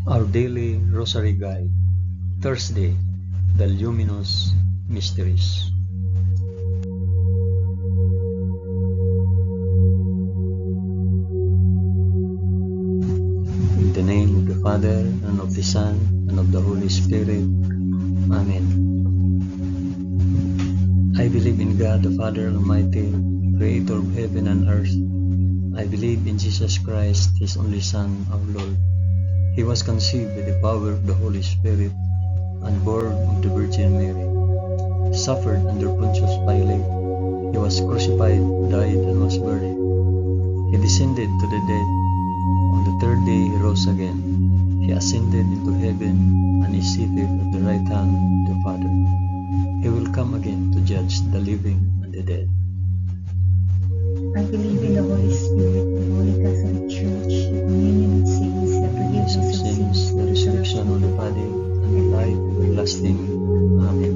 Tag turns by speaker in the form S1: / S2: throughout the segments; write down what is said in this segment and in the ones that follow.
S1: Our Daily Rosary Guide, Thursday, the Luminous Mysteries. In the name of the Father, and of the Son, and of the Holy Spirit. Amen. I believe in God, the Father Almighty, Creator of heaven and earth. I believe in Jesus Christ, His only Son, our Lord. He was conceived by the power of the Holy Spirit and born of the Virgin Mary. Suffered under Pontius Pilate. He was crucified, died, and was buried. He descended to the dead. On the third day he rose again. He ascended into heaven and is seated at the right hand of the Father. He will come again to judge the living and the dead.
S2: I believe in the Holy Spirit, the Holy Catholic Church, the communion of saints, the forgiveness of sins,
S1: the resurrection of the body, and the life everlasting. Amen.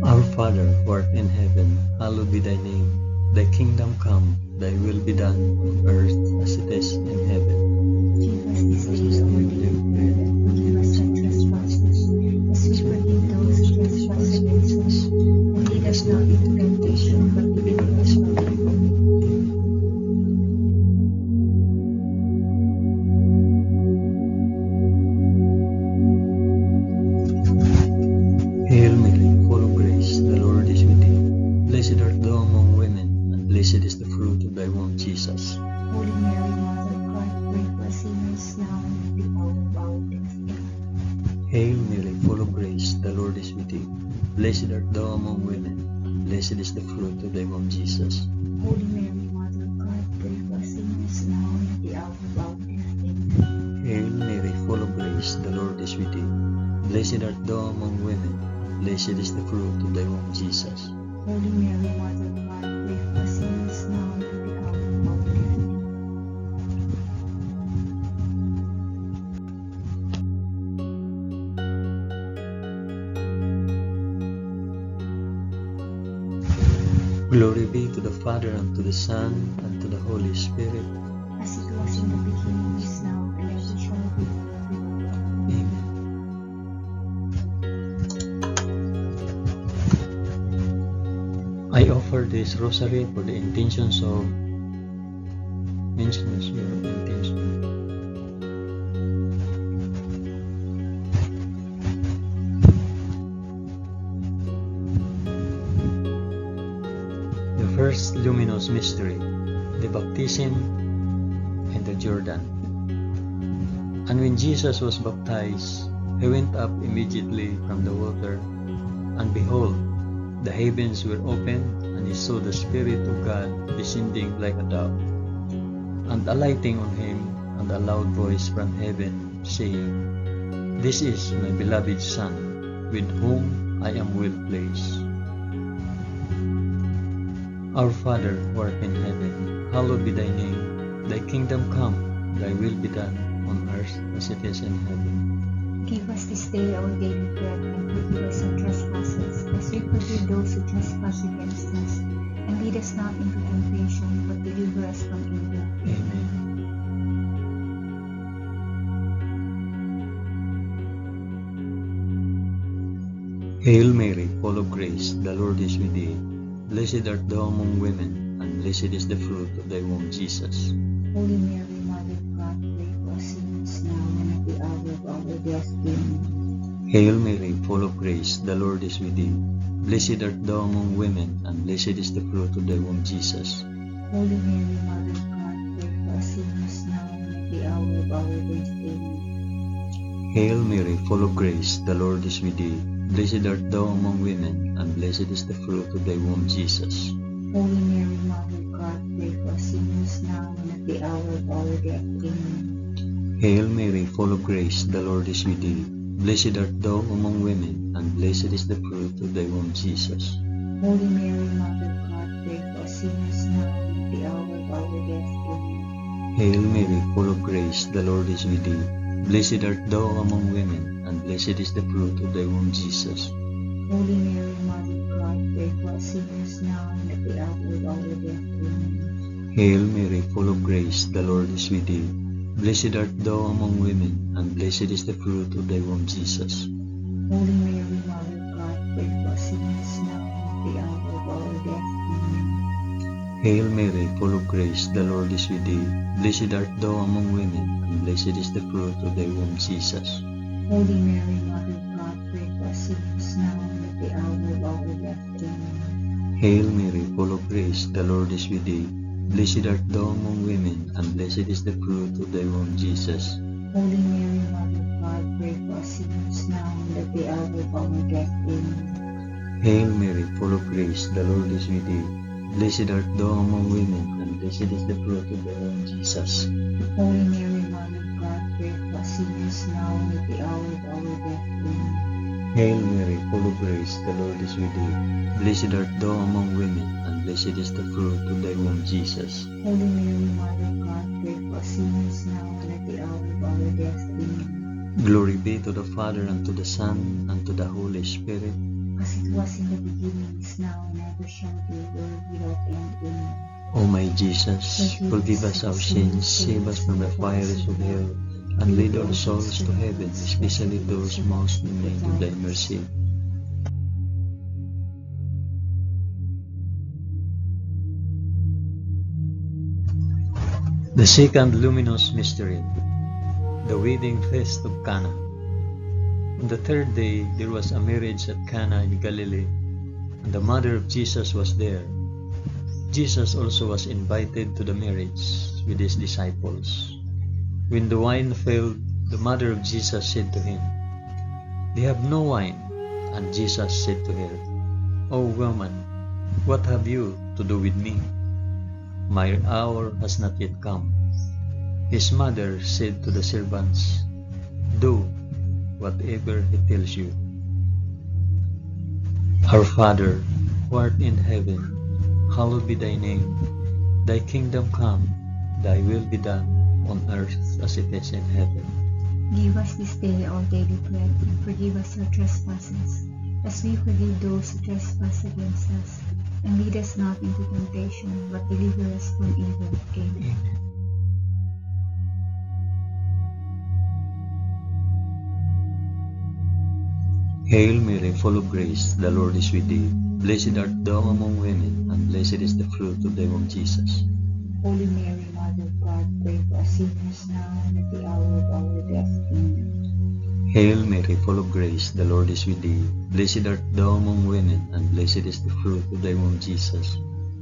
S1: Our Father, who art in heaven, hallowed be thy name. Thy kingdom come, thy will be done on earth as it is in heaven.
S2: Give us this day our daily bread, and forgive us our trespasses, as we forgive those who trespass against us. And lead us not into temptation, but deliver us from evil.
S1: Hail Mary, full of grace, the Lord is with thee. Blessed art thou among women, and blessed is the fruit of thy womb, Jesus.
S2: Holy Mary, Mother of God, pray for us sinners now and at the hour of our death. Amen.
S1: Hail Mary, full of grace, the Lord is with thee. Blessed art thou among women, and blessed is the fruit of thy womb, Jesus.
S2: Holy Mary, Mother of God, pray for us sinners now and at the hour of our death. Amen.
S1: Hail Mary, full of grace, the Lord is with thee. Blessed art thou among women, and blessed is the fruit of thy womb, Jesus.
S2: Holy Mary, Mother of God, pray for us sinners now and at the hour of our death. Amen.
S1: Glory be to the Father, and to the Son, and to the Holy Spirit.
S2: As it was in the beginning, is now, and ever shall be, world.
S1: Amen. I offer this rosary for the intentions of mentions your intention. The first luminous mystery, the baptism in the Jordan. And when Jesus was baptized, he went up immediately from the water, and behold, the heavens were opened, and he saw the Spirit of God descending like a dove, and alighting on him, and a loud voice from heaven, saying, This is my beloved Son, with whom I am well pleased. Our Father, who art in heaven, hallowed be thy name. Thy kingdom come, thy will be done, on earth as it is in heaven.
S2: Give us this day our daily bread, and forgive us our trespasses, as we forgive those who trespass against us. And lead us not into temptation, but deliver us from evil.
S1: Amen. Hail Mary, full of grace, the Lord is with thee. Blessed art thou among women, and blessed is the fruit of thy womb, Jesus.
S2: Holy Mary, Mother of God, pray for us sinners now and at the hour of our death. Amen.
S1: Hail Mary, full of grace, the Lord is with thee. Blessed art thou among women, and blessed is the fruit of thy womb, Jesus.
S2: Holy Mary, Mother of God, pray for us sinners now and at the hour of our death. Amen.
S1: Hail Mary, full of grace, the Lord is with thee. Blessed art thou among women, and blessed is the fruit of thy womb, Jesus.
S2: Holy Mary, Mother of God, pray for us sinners now and at the hour of our death. Amen.
S1: Hail Mary, full of grace, the Lord is with thee. Blessed art thou among women, and blessed is the fruit of thy womb, Jesus.
S2: Holy Mary, Mother of God, pray for us sinners now and at the hour of our death. Amen.
S1: Hail Mary, full of grace, the Lord is with thee. Blessed art thou among women, and blessed is the fruit of thy womb, Jesus.
S2: Holy Mary, Mother of God, pray for us sinners now and at the hour of our death. Amen.
S1: Hail Mary, full of grace, the Lord is with thee. Blessed art thou among women, and blessed is the fruit of thy womb, Jesus.
S2: Holy Mary, Mother of God, pray for us sinners now and at the hour of our death. Amen.
S1: Hail Mary, full of grace, the Lord is with thee. Blessed art thou among women, and blessed is the fruit of thy womb, Jesus.
S2: Holy Mary, Mother of God, pray for us sinners now and at the hour of our death. Amen.
S1: Hail Mary, full of grace, the Lord is with thee. Blessed art thou among women, and blessed is the fruit of thy womb, Jesus.
S2: Holy Mary, Mother of God, pray for us sinners now and at the hour of our death. Amen.
S1: Hail Mary, full of grace, the Lord is with thee. Blessed art thou among women, and blessed is the fruit of thy womb, Jesus.
S2: Holy Mary, Mother of God, pray for us sinners now and at the hour of our death. Amen.
S1: Hail Mary, full of grace, the Lord is with thee. Blessed art thou among women, and blessed is the fruit of thy womb, Jesus.
S2: Holy Mary, Mother of God, pray for us sinners now and at the hour of our death. Amen.
S1: Glory be to the Father, and to the Son, and to the Holy Spirit.
S2: As it was in the beginning, is now, and ever shall be, world without end. Amen.
S1: O my Jesus, forgive us our sins, save us from the fires of hell, and lead all souls to heaven, especially those most in need of thy mercy. The second luminous mystery, the wedding feast of Cana. On the third day there was a marriage at Cana in Galilee, and the mother of Jesus was there. Jesus also was invited to the marriage with his disciples. When the wine failed, the mother of Jesus said to him, "They have no wine." And Jesus said to her, "O woman, what have you to do with me? My hour has not yet come." His mother said to the servants, "Do whatever he tells you." Our Father, who art in heaven, hallowed be thy name. Thy kingdom come, thy will be done, on earth as it is in heaven.
S2: Give us this day our daily bread, and forgive us our trespasses, as we forgive those who trespass against us. And lead us not into temptation, but deliver us from evil. Amen.
S1: Hail Mary, full of grace, the Lord is with thee. Blessed art thou among women, and blessed is the fruit of thy womb, Jesus.
S2: Holy Mary, Mother of God, pray for us sinners now and at the hour of our death. Amen.
S1: Hail Mary, full of grace, the Lord is with thee. Blessed art thou among women, and blessed is the fruit of thy womb, Jesus.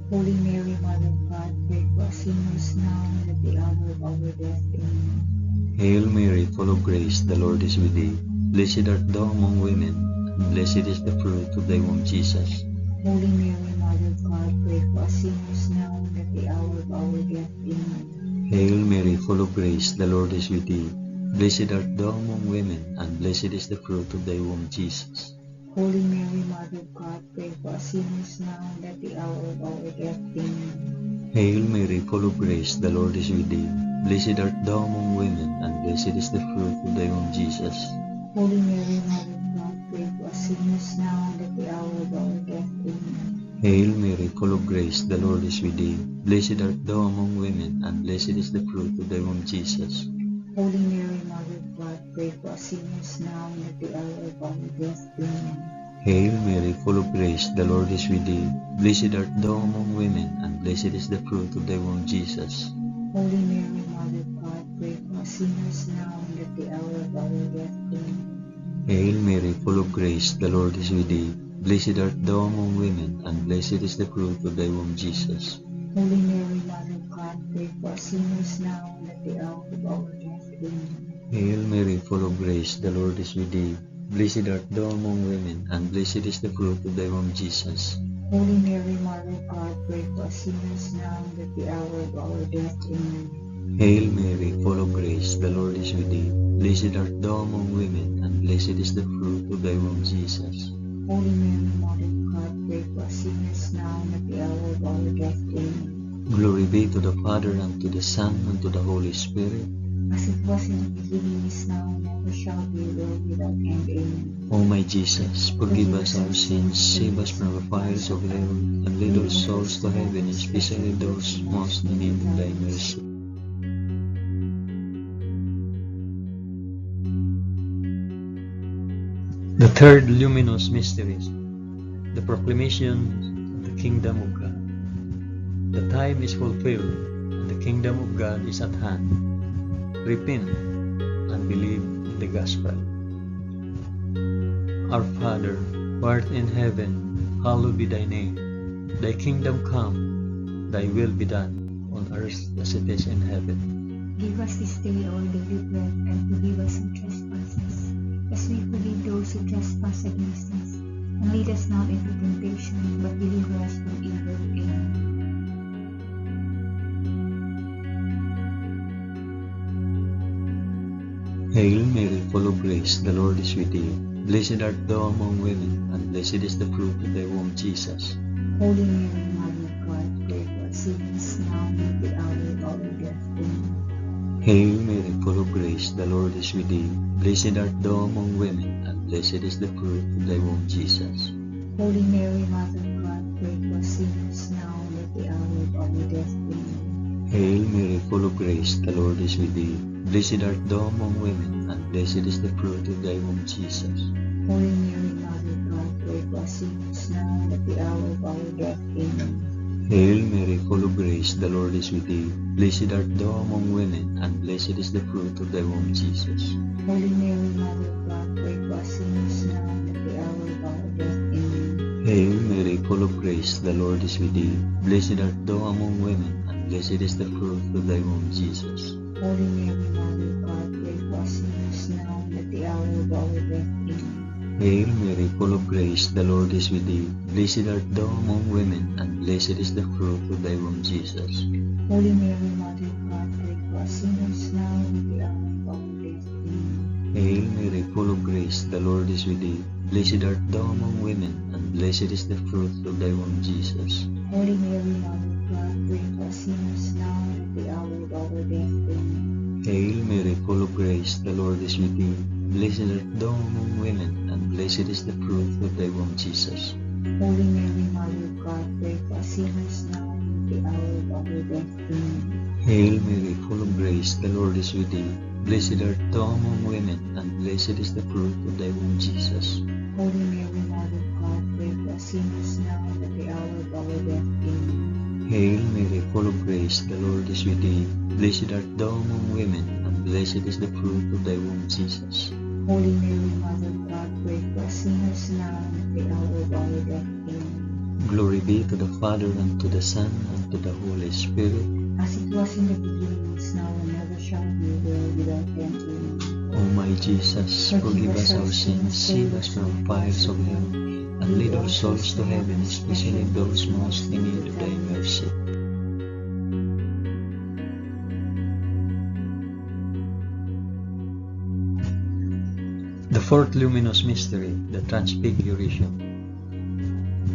S2: Holy Mary, Mother of God, pray for us sinners now and at the hour of our death. Amen.
S1: Hail Mary, full of grace, the Lord is with thee. Blessed art thou among women, and blessed is the fruit of thy womb, Jesus.
S2: Holy Mary, Mother of God, pray for us sinners now and at the hour of our death. Amen.
S1: Hail Mary, full of grace, the Lord is with thee. Blessed art thou among women, and blessed is the fruit of thy womb, Jesus.
S2: Holy Mary, Mother of God, pray for us sinners now and at the hour of our death. Amen.
S1: Hail Mary, full of grace, the Lord is with thee. Blessed art thou among women, and blessed is the fruit of thy womb, Jesus.
S2: Holy Mary, Mother of God, pray for us sinners now and at the hour of our death. Amen.
S1: Hail Mary, full of grace, the Lord is with thee. Blessed art thou among women, and blessed is the fruit of thy womb, Jesus.
S2: Holy Mary, Mother of God, pray for us sinners now and at the hour of our death. Amen.
S1: Hail Mary, full of grace, the Lord is with thee. Blessed art thou among women, and blessed is the fruit of thy womb, Jesus.
S2: Holy Mary, Mother of God, pray for us sinners now and at the hour of our death. Amen.
S1: Hail Mary, full of grace, the Lord is with thee. Blessed art thou among women, and blessed is the fruit of thy womb, Jesus.
S2: Holy Mary, Mother of God, pray for us sinners now and at the hour of our death. Amen.
S1: Hail Mary, full of grace, the Lord is with thee. Blessed art thou among women, and blessed is the fruit of thy womb, Jesus.
S2: Holy Mary, Mother of God, pray for us sinners now and at the hour of our death. Amen.
S1: Hail Mary, full of grace, the Lord is with thee. Blessed art thou among women, and blessed is the fruit of thy womb, Jesus.
S2: Holy Mary, Mother of God, pray for us sinners now and at the hour of our death. Amen.
S1: Glory be to the Father, and to the Son, and to the Holy Spirit.
S2: as it was in the beginning, is now, and ever shall be, world without end. Amen.
S1: O my Jesus, forgive us our sins, save us from the fires of hell, and lead all souls to heaven, especially those most in need of thy mercy. The third luminous mystery, the proclamation of the kingdom of God. The time is fulfilled, and the kingdom of God is at hand. Repent and believe in the gospel. Our Father, who art in heaven, hallowed be thy name. Thy kingdom come, thy will be done, on earth as it is in heaven.
S2: Give us this day our daily bread, and forgive us our trespasses, as we forgive those who trespass against us. And lead us not into temptation, but deliver us from evil. Amen.
S1: Hail Mary, full of grace, the Lord is with thee. Blessed art thou among women, and blessed is the fruit of thy womb, Jesus.
S2: Holy Mary, Mother of God, pray for us sinners, now and at the hour of our death. Amen.
S1: Hail Mary, full of grace, the Lord is with thee. Blessed art thou among women, and blessed is the fruit of thy womb, Jesus.
S2: Holy Mary, Mother of God, pray for us sinners, now and at the hour of our death. Amen.
S1: Hail Mary, full of grace, the Lord is with thee. Blessed art thou among women, and blessed is the fruit of thy womb, Jesus.
S2: Holy Mary, Mother of God, pray for us sinners, now and at the hour of our death. Amen.
S1: Hail Mary, full of grace, the Lord is with thee. Blessed art thou among women, and blessed is the fruit of thy womb, Jesus.
S2: Holy Mary, Mother of God, pray for us sinners, now and at the hour of our death. Amen.
S1: Hail Mary, full of grace, the Lord is with thee. Blessed art thou among women, and blessed is the fruit of thy womb, Jesus.
S2: Holy Mary, Mother of God, pray for us sinners, now and at the hour of our death. Amen.
S1: Hail Mary, full of grace, the Lord is with thee. Blessed art thou among women, and blessed is the fruit of thy womb, Jesus.
S2: Holy Mary, Mother of God, pray for us sinners, now and at the hour of our death. Amen.
S1: Hail Mary, full of grace, the Lord is with thee. Blessed art thou among women, and blessed is the fruit of thy womb, Jesus.
S2: Holy Mary, Mother of God, pray for us sinners, now and at the hour of our death. Amen.
S1: Hail Mary, full of grace, the Lord is with thee. Blessed art thou among women, and blessed is the fruit of thy womb, Jesus.
S2: Holy Mary, Mother of God, pray for us sinners, now and at the hour of our death. Amen.
S1: Hail Mary, full of grace, the Lord is with thee. Blessed art thou among women, and blessed is the fruit of thy womb, Jesus.
S2: Holy Mary, Mother of God, pray for us sinners, now and at the hour of our death. Amen.
S1: Hail Mary, full of grace, the Lord is with thee. Blessed art thou among women, and blessed is the fruit of thy womb, Jesus.
S2: Holy Mary, Mother of God, pray for us sinners, now and at the hour of our death. Amen.
S1: Glory be to the Father, and to the Son, and to the Holy Spirit.
S2: As it was in the beginning, is now, and ever shall be, world without end. Amen.
S1: O my Jesus, forgive us our sins, save us from the fires of hell, and lead all souls to heaven, especially those most in need of thy mercy. The fourth luminous mystery, the Transfiguration.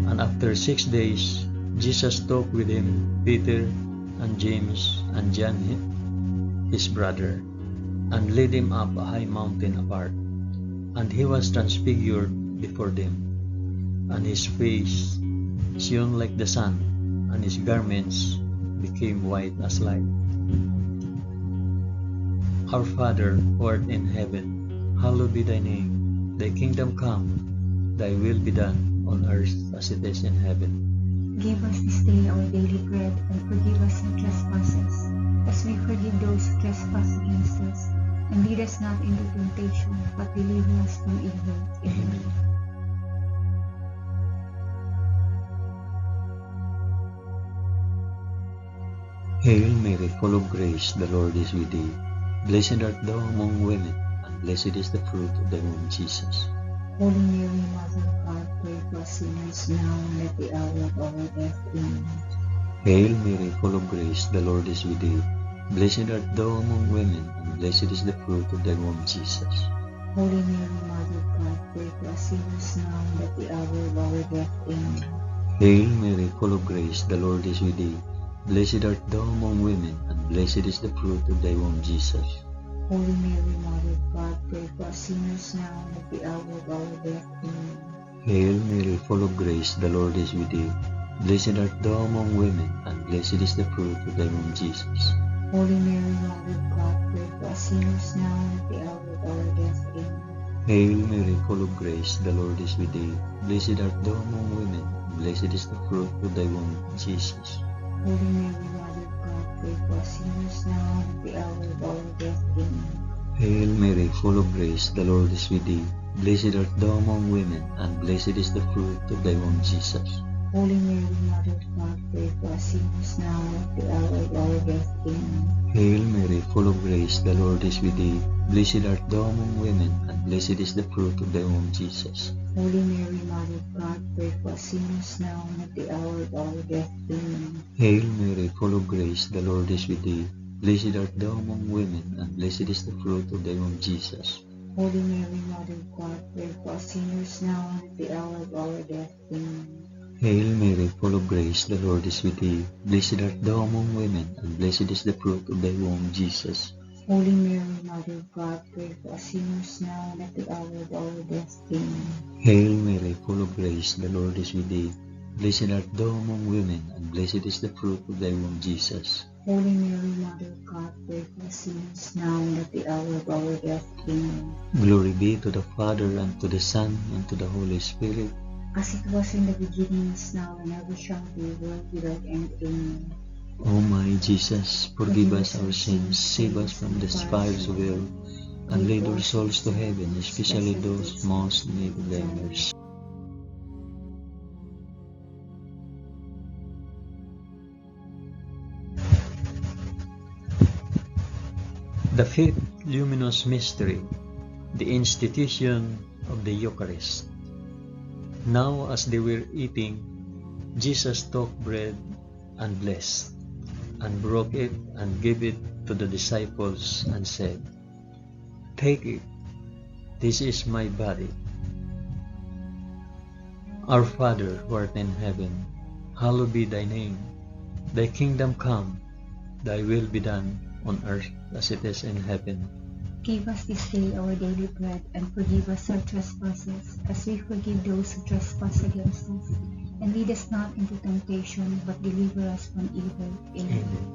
S1: And after 6 days, Jesus took with him Peter and James and John his brother, and led him up a high mountain apart. And he was transfigured before them, and his face shone like the sun, and his garments became white as light. Our Father, who art in heaven, hallowed be thy name. Thy kingdom come, thy will be done, on earth as it is in heaven.
S2: Give us this day our daily bread, and forgive us our trespasses, as we forgive those who trespass against us. And lead us not into temptation, but deliver us from evil. Amen.
S1: Hail Mary, full of grace, the Lord is with thee. Blessed art thou among women, and blessed is the fruit of thy womb, Jesus.
S2: Holy Mary, Mother of God, pray for us sinners, now and at the hour of our death. Amen.
S1: Hail Mary, full of grace, the Lord is with thee. Blessed art thou among women, and blessed is the fruit of thy womb, Jesus.
S2: Holy Mary, Mother of God, pray for us sinners, now and at the hour of our death. Amen.
S1: Hail Mary, full of grace, the Lord is with thee. Blessed art thou among women, and blessed is the fruit of thy womb, Jesus.
S2: Holy Mary, Mother of God, pray for us sinners now and at the hour of our death. Amen.
S1: Hail Mary, full of grace, the Lord is with thee. Blessed art thou among women, and blessed is the fruit of thy womb, Jesus.
S2: Holy Mary, Mother of God, pray for us sinners now and at the hour of our death. Amen.
S1: Hail Mary, full of grace, the Lord is with thee. Blessed art thou among women, and blessed is the fruit of thy womb, Jesus.
S2: Holy Mary, Mother of God, pray for us sinners now and at the hour of our death. Amen.
S1: Hail Mary, full of grace, the Lord is with thee. Blessed art thou among women, and blessed is the fruit of thy womb, Jesus.
S2: Holy Mary, Mother of God, pray for us sinners now and at the hour of our death. Amen.
S1: Hail Mary, full of grace, the Lord is with thee. Blessed art thou among women, and blessed is the fruit of thy womb, Jesus.
S2: Holy Mary, Mother of God, pray for us sinners now and at the hour of our death. Amen.
S1: Hail Mary, full of grace, the Lord is with thee. Blessed art thou among women, and blessed is the fruit of thy womb, Jesus.
S2: Holy Mary, Mother of God, pray for us sinners now and at the hour of our death. Amen.
S1: Hail Mary, full of grace, the Lord is with thee. Blessed art thou among women, and blessed is the fruit of thy womb, Jesus.
S2: Holy Mary, Mother of God, pray for us sinners now and at the hour of our death. Amen.
S1: Hail Mary, full of grace, the Lord is with thee. Blessed art thou among women, and blessed is the fruit of thy womb, Jesus.
S2: Holy Mary, Mother of God, pray for us sinners now and at the hour of our death. Amen.
S1: Glory be to the Father, and to the Son, and to the Holy Spirit.
S2: As it was in the beginning, is now, and ever shall be, world without end. Amen.
S1: O my Jesus, forgive us our sins, save us from the fires of hell, and lead our souls to heaven, especially those most in need of thy mercy. The fifth luminous mystery, the institution of the Eucharist. Now as they were eating, Jesus took bread and blessed, and broke it and gave it to the disciples and said, "Take it, this is my body." Our Father who art in heaven, hallowed be thy name. Thy kingdom come, thy will be done on earth as it is in heaven.
S2: Give us this day our daily bread, and forgive us our trespasses, as we forgive those who trespass against us. And lead us not into temptation, but deliver us from evil. Amen.
S1: Amen.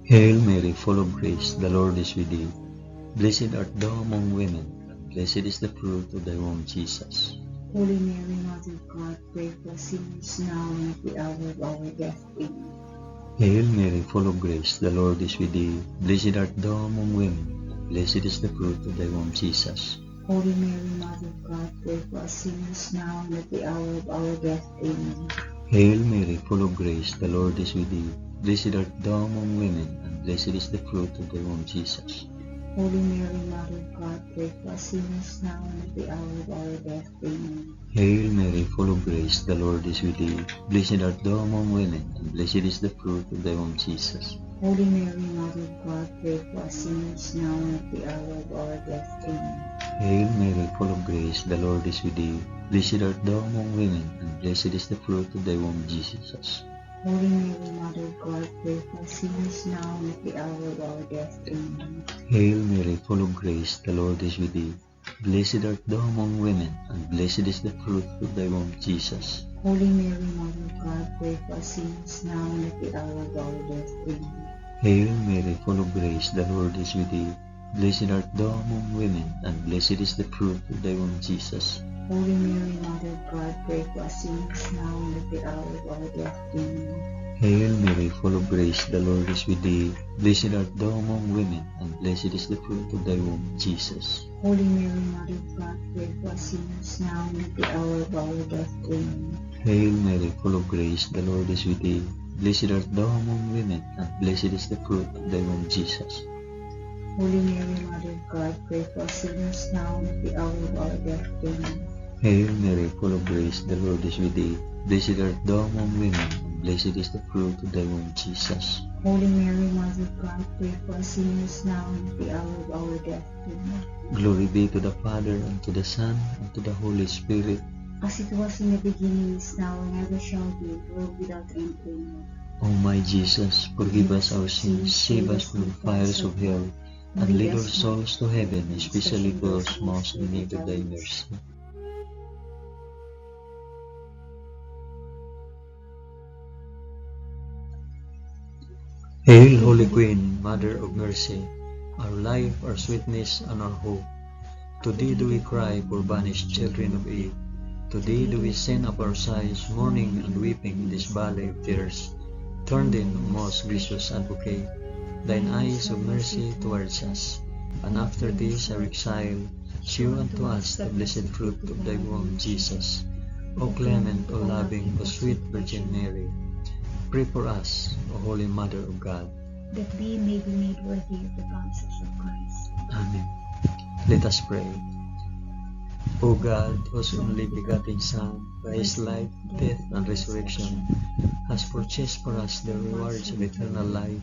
S1: Hail Mary, full of grace, the Lord is with thee. Blessed art thou among women, and blessed is the fruit of thy womb, Jesus.
S2: Holy Mary, Mother of God, pray for us sinners now and at the hour of our death. Amen.
S1: Hail Mary, full of grace, the Lord is with thee. Blessed art thou among women, and blessed is the fruit of thy womb, Jesus.
S2: Holy Mary, Mother of God, pray for us sinners now and at the hour of our death. Amen.
S1: Hail Mary, full of grace, the Lord is with thee. Blessed art thou among women, and blessed is the fruit of thy womb, Jesus.
S2: Holy Mary, Mother of God, pray for us sinners now and at the hour of our death. Amen.
S1: Hail Mary, full of grace, the Lord is with thee. Blessed art thou among women, and blessed is the fruit of thy womb, Jesus.
S2: Holy Mary, Mother of God, pray for us sinners now and at the hour of our death. Amen.
S1: Hail Mary, full of grace, the Lord is with thee. Blessed art thou among women, and blessed is the fruit of thy womb, Jesus.
S2: Holy Mary, Mother of God, pray for us sinners now and at the hour of our death. Amen.
S1: Hail Mary, full of grace, the Lord is with thee. Blessed art thou among women, and blessed is the fruit of thy womb, Jesus.
S2: Holy Mary, Mother of God, pray for us sinners now and at the hour of our death. Amen.
S1: Hail Mary, full of grace, the Lord is with thee. Blessed art thou among women, and blessed is the fruit of thy womb, Jesus.
S2: Holy Mary, Mother of God, pray for us sinners now and at the hour of our death. Amen.
S1: Hail Mary, full of grace, the Lord is with thee. Blessed art thou among women, and blessed is the fruit of thy womb, Jesus.
S2: Holy Mary, Mother of God, pray for us sinners now and at the hour of our death. Amen.
S1: Hail Mary, full of grace, the Lord is with thee. Blessed art thou among women, and blessed is the fruit of thy womb, Jesus.
S2: Holy Mary, Mother of God, pray for us sinners now and at the hour of our death. Amen.
S1: Hail Mary, full of grace, the Lord is with thee. Blessed art thou among women, and blessed is the fruit of thy womb, Jesus.
S2: Holy Mary, Mother of God, pray for us sinners now and at the hour of our death. Amen.
S1: Glory be to the Father, and to the Son, and to the Holy Spirit.
S2: as it was in the beginning, is now, and ever shall be, world without end. Amen.
S1: O my Jesus, forgive us our sins, save us from the fires of hell, and lead all souls to heaven, especially those most in need of thy mercy. Hail, Holy Queen, Mother of Mercy, our life, our sweetness, and our hope. To thee do we cry, poor banished children of Eve. To thee do we send up our sighs, mourning and weeping in this valley of tears. Turn then, O most gracious Advocate, thine eyes of mercy towards us, and after this our exile, shew unto us the blessed fruit of thy womb, Jesus. O clement, O loving, O sweet Virgin Mary, pray for us, O Holy Mother of God,
S2: that we may be made worthy of the promises of Christ.
S1: Amen. Let us pray. O God, whose only begotten Son, by his life, death, and resurrection, has purchased for us the rewards of eternal life,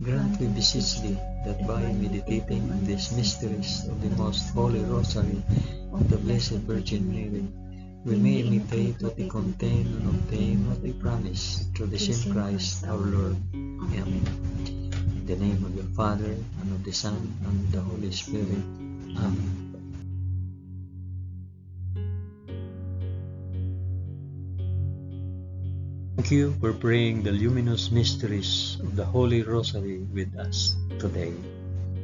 S1: grant, we beseech thee, that by meditating on these mysteries of the most holy Rosary of the Blessed Virgin Mary, we may imitate what they contain and obtain what they promise, through the same Christ our Lord. Amen. In the name of the Father, and of the Son, and of the Holy Spirit. Amen. Thank you for praying the luminous mysteries of the Holy Rosary with us today.